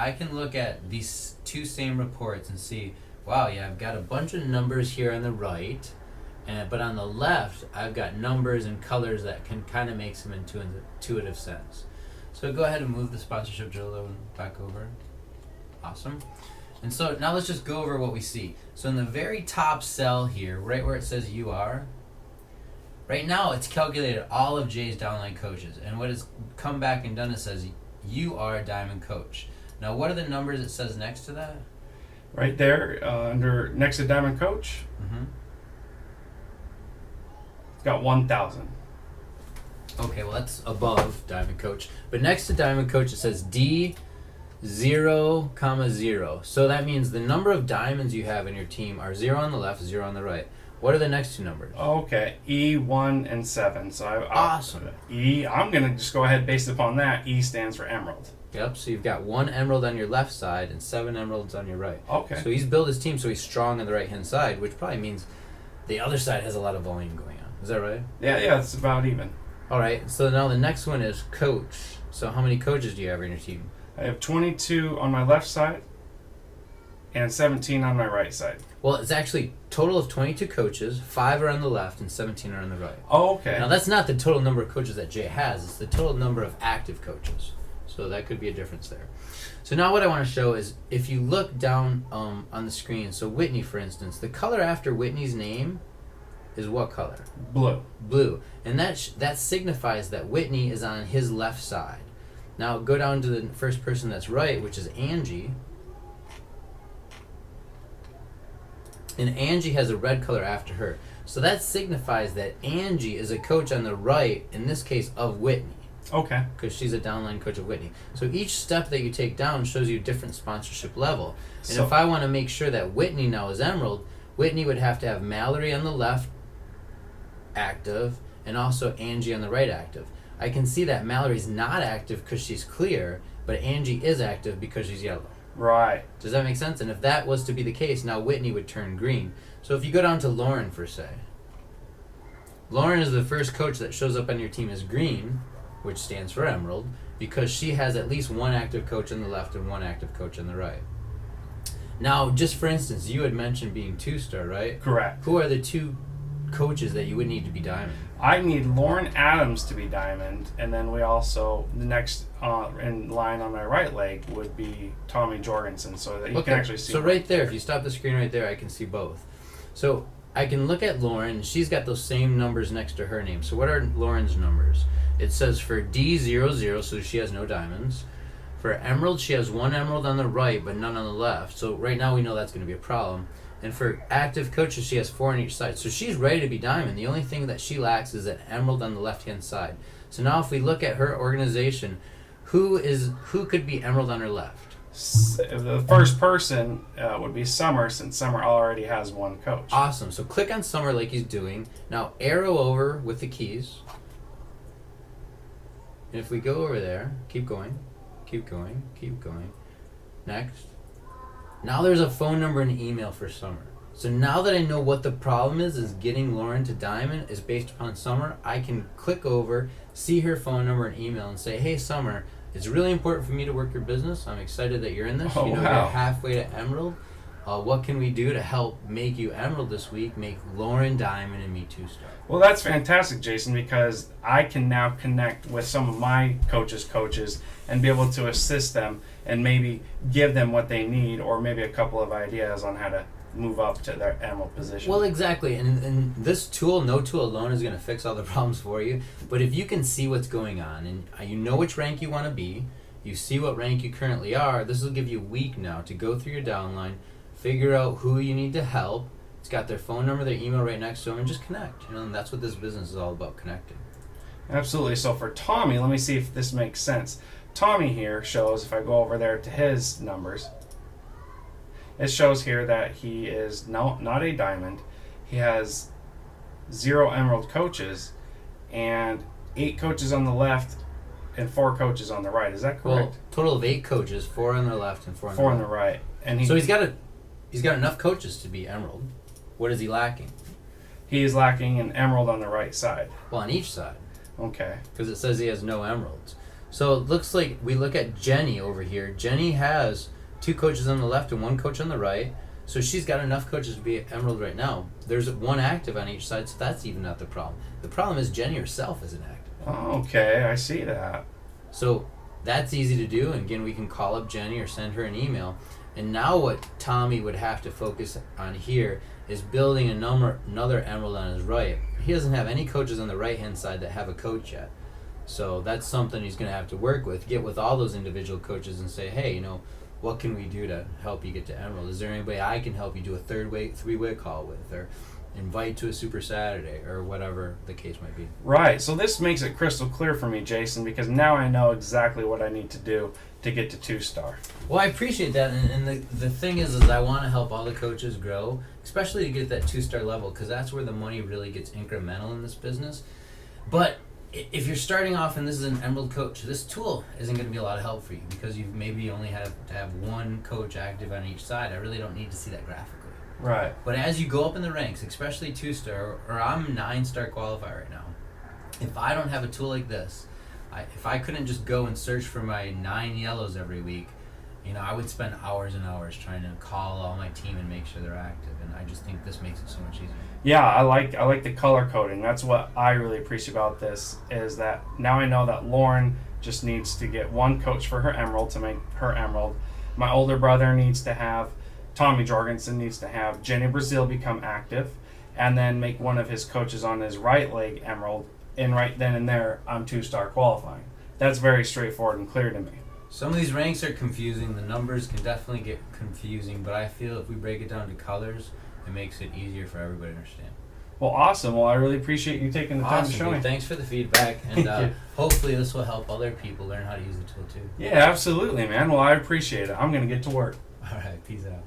I can look at these two same reports and see, wow, yeah, I've got a bunch of numbers here on the right, but on the left, I've got numbers and colors that can kind of make some intuitive sense. So go ahead and move the sponsorship drill back over. Awesome. And so now let's just go over what we see. So in the very top cell here, right where it says you are, right now it's calculated all of Jay's downline coaches. And what it's come back and done is says you are a diamond coach. Now what are the numbers it says next to that? Right there, under next to diamond coach, it's got 1,000. Okay, well that's above diamond coach. But next to diamond coach it says D 0, 0. So that means the number of diamonds you have in your team are 0 on the left, 0 on the right. What are the next two numbers? Okay, E, 1, and 7. So awesome. E, I'm going to just go ahead based upon that. E stands for emerald. Yep, so you've got 1 emerald on your left side and 7 emeralds on your right. Okay. So he's built his team so he's strong on the right-hand side, which probably means the other side has a lot of volume going on. Is that right? Yeah, it's about even. All right, so now the next one is coach. So how many coaches do you have in your team? I have 22 on my left side and 17 on my right side. Well, it's actually total of 22 coaches, 5 are on the left and 17 are on the right. Oh, okay. Now that's not the total number of coaches that Jay has, it's the total number of active coaches. So that could be a difference there. So now what I want to show is, if you look down on the screen, so Whitney for instance, the color after Whitney's name is what color? Blue. Blue. And that signifies that Whitney is on his left side. Now go down to the first person that's right, which is Angie. And Angie has a red color after her. So that signifies that Angie is a coach on the right, in this case of Whitney. Okay. Because she's a downline coach of Whitney. So each step that you take down shows you a different sponsorship level. And So, if I want to make sure that Whitney now is emerald, Whitney would have to have Mallory on the left active and also Angie on the right active. I can see that Mallory's not active because she's clear, but Angie is active because she's yellow. right. Does that make sense? And if that was to be the case, now Whitney would turn green. So if you go down to Lauren for say, Lauren is the first coach that shows up on your team as green, which stands for emerald, because she has at least 1 active coach on the left and 1 active coach on the right. Now, just for instance, you had mentioned being 2-star, right? Correct. Who are the 2 coaches that you would need to be diamond? I need Lauren Adams to be diamond, and then we also, the next in line on my right leg would be Tommy Jorgensen, so that you can actually see. So right there, if you stop the screen right there, I can see both. So I can look at Lauren, and she's got those same numbers next to her name. So what are Lauren's numbers? It says for D00, so she has no diamonds. For emerald, she has 1 emerald on the right, but none on the left. So right now we know that's going to be a problem. And for active coaches, she has 4 on each side. So she's ready to be diamond. The only thing that she lacks is an emerald on the left-hand side. So now if we look at her organization, who could be emerald on her left? The first person would be Summer, since Summer already has 1 coach. Awesome. So click on Summer like he's doing. Now arrow over with the keys. And if we go over there, keep going, keep going, keep going. Next. Now there's a phone number and email for Summer. So now that I know what the problem is getting Lauren to diamond is based upon Summer, I can click over, see her phone number and email and say, hey Summer, it's really important for me to work your business. I'm excited that you're in this. Oh, you know, wow. You're halfway to emerald. What can we do to help make you emerald this week, make Lauren diamond and me 2-star? Well, that's fantastic, Jason, because I can now connect with some of my coaches and be able to assist them and maybe give them what they need, or maybe a couple of ideas on how to move up to their emerald position. Well, exactly. And this tool, no tool alone, is going to fix all the problems for you. But if you can see what's going on and you know which rank you want to be, you see what rank you currently are, this will give you a week now to go through your downline, figure out who you need to help. It's got their phone number, their email right next to them, and just connect. You know, and that's what this business is all about, connecting. Absolutely. So for Tommy, let me see if this makes sense. Tommy here shows, if I go over there to his numbers, it shows here that he is not a diamond. He has 0 emerald coaches and 8 coaches on the left and 4 coaches on the right. Is that correct? Well, total of 8 coaches, 4 on the left and 4 on the right. 4 on the right. And So he's got enough coaches to be emerald. What is he lacking? he is lacking an emerald on the right side. Well, on each side. Okay. Because it says he has no emeralds. So it looks like we look at Jenny over here. Jenny has 2 coaches on the left and 1 coach on the right. So she's got enough coaches to be Emerald right now. There's 1 active on each side, so that's even not the problem. The problem is Jenny herself isn't active. Okay, I see that. So that's easy to do. And again, we can call up Jenny or send her an email. And now what Tommy would have to focus on here is building another Emerald on his right. He doesn't have any coaches on the right-hand side that have a coach yet. So that's something he's going to have to work with. Get with all those individual coaches and say, hey, what can we do to help you get to Emerald? Is there anybody I can help you do a 3-way call with, or invite to a Super Saturday, or whatever the case might be? Right. So this makes it crystal clear for me, Jason, because now I know exactly what I need to do to get to 2-star. Well, I appreciate that, and the thing is I want to help all the coaches grow, especially to get that 2-star level, because that's where the money really gets incremental in this business. But if you're starting off and this is an Emerald coach, this tool isn't going to be a lot of help for you, because you maybe only have to have 1 coach active on each side. I really don't need to see that graphically. Right. But as you go up in the ranks, especially 2-star, or I'm 9-star qualifier right now, if I don't have a tool like this, if I couldn't just go and search for my 9 yellows every week, I would spend hours and hours trying to call all my team and make sure they're active. And I just think this makes it so much easier. Yeah, I like the color coding. That's what I really appreciate about this, is that now I know that Lauren just needs to get 1 coach for her Emerald to make her Emerald. My older brother needs to have, Tommy Jorgensen needs to have Jenny Brazil become active, and then make one of his coaches on his right leg Emerald, and right then and there, I'm 2-star qualifying. That's very straightforward and clear to me. Some of these ranks are confusing. The numbers can definitely get confusing, but I feel if we break it down to colors, it makes it easier for everybody to understand. Well, awesome. Well, I really appreciate you taking the time to show Dude, me. thanks for the feedback, and hopefully this will help other people learn how to use the tool too. Yeah, absolutely, man. Well, I appreciate it. I'm going to get to work. All right, peace out.